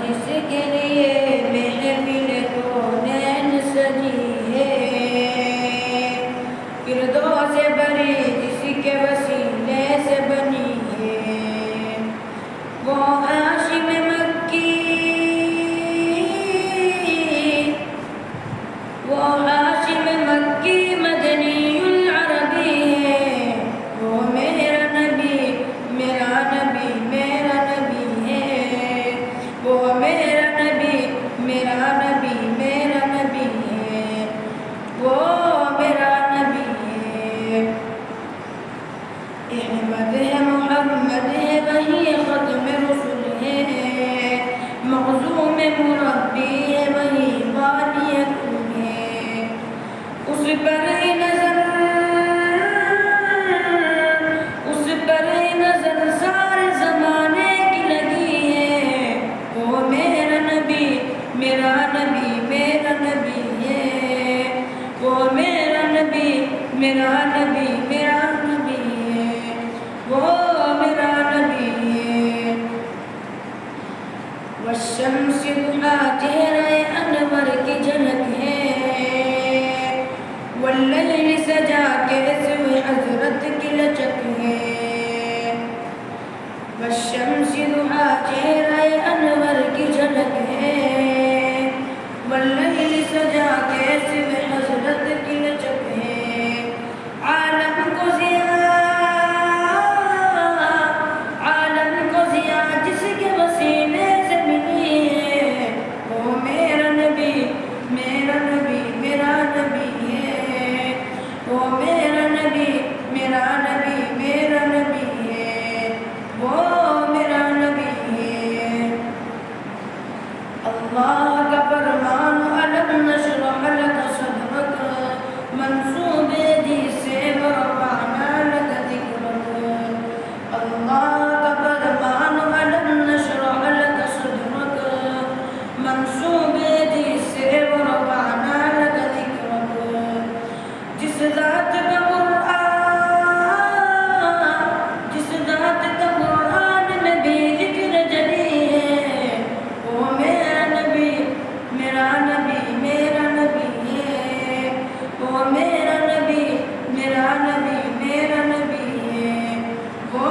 جس کے لیے محفل کونین سجی ہے، فردوس سے بری جس کے وسیلے سے بنی ہے، وہ ہاشم مکی، وہ ہاشم مکی مدنی العربی ہے، وہ میرا نبی میرا نبی میرا نبی ہے، وہ میرا نبی میرا نبی میرا نبی ہے، وہ میرا نبی ہے۔ احمد ہے محمد ہے وہی ختم رسول ہے، مخزوم مربی ہے وہی بانی کل ہے، اس پر نظر سارے زمانے کی لگی ہے، وہ میرا نبی میرا نبی میرا نبی ہے، وہ میرا نبی میرا نبی میرا نبی ہے، وہ میرا نبی ہے۔ والشمس ضحا چہرہ انور کی جھلک ہے، واللیل سجا کے اسم حضرت کی لچک ہے، والشمس ضحا چہرہ انور کی جھلک ہے، واللیل سجا کے اسم حضرت کی لچک ہے، عالم کو ضیاء جس کے وسیلے سے ملی ہے، وہ میرا نبی میرا نبی میرا نبی ہے، وہ میرا نبی میرا نبی میرا نبی ہے، وہ میرا نبی ہے۔ اللہ کا فرمان ألم نشرح لك صدرك، منسوب جس سے ورفعنا لك ذکرك، اللہ کا فرمان ألم نشرح لك صدرك، منسوب جس سے ورفعنا لك ذکرك، جس ذات کا قرآن میں بھی ذکر جلی ہے، وہ میرا نبی میرا نبی میرا نبی ہے، وہ میرا نبی میرا نبی میرا نبی ہے، وہ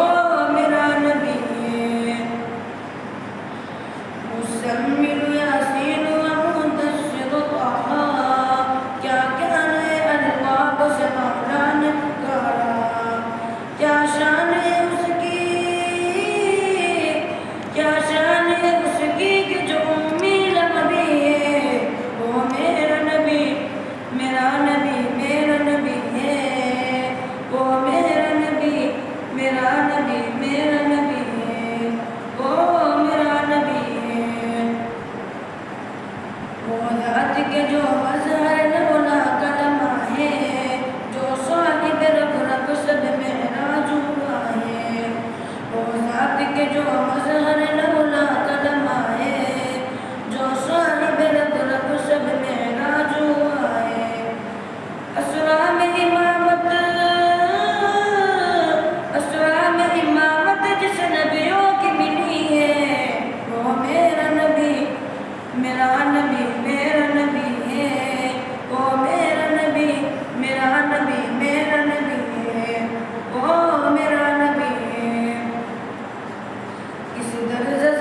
میرا نبی ہے۔ مزمل یاسین ومدثر طه، کیا نئے القاب سے مولا نے پکارا، کیا شان ہے اس کی کیا شان ہے اس کی کہ جو امی لقبی ہے، وہ میرا نبی میرا نبی میرا نبی ہے، وہ میرا نبی میرا نبی میرا نبی ہے، وہ میرا نبی ہے۔ وہ ذات کے جو مظہر لولا کلمہ ہے، جو صاحب رب رب سب معراج ہوا ہے، وہ ذات کے جو مظہر لولا کلمہ ہے، جو صاحب رب رب سب معراج ہوا ہے، اسرا میں امامت جس نبیوں کی ملی ہے، وہ میرا نبی میرا نبی میرا نبی ہے، وہ میرا نبی میرا نبی میرا نبی ہے، وہ میرا نبی ہے۔ اس درجہ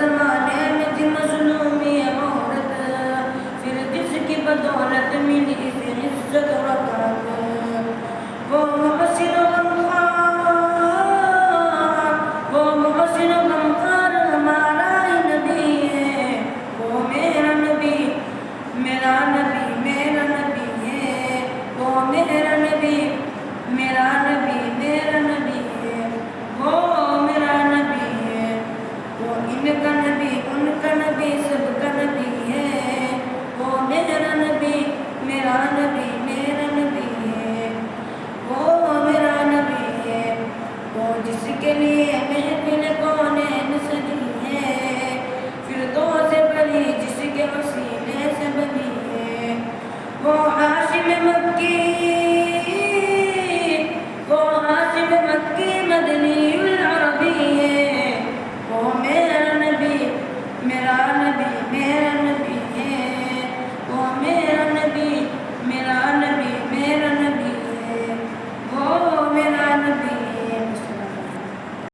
میں میرا نبی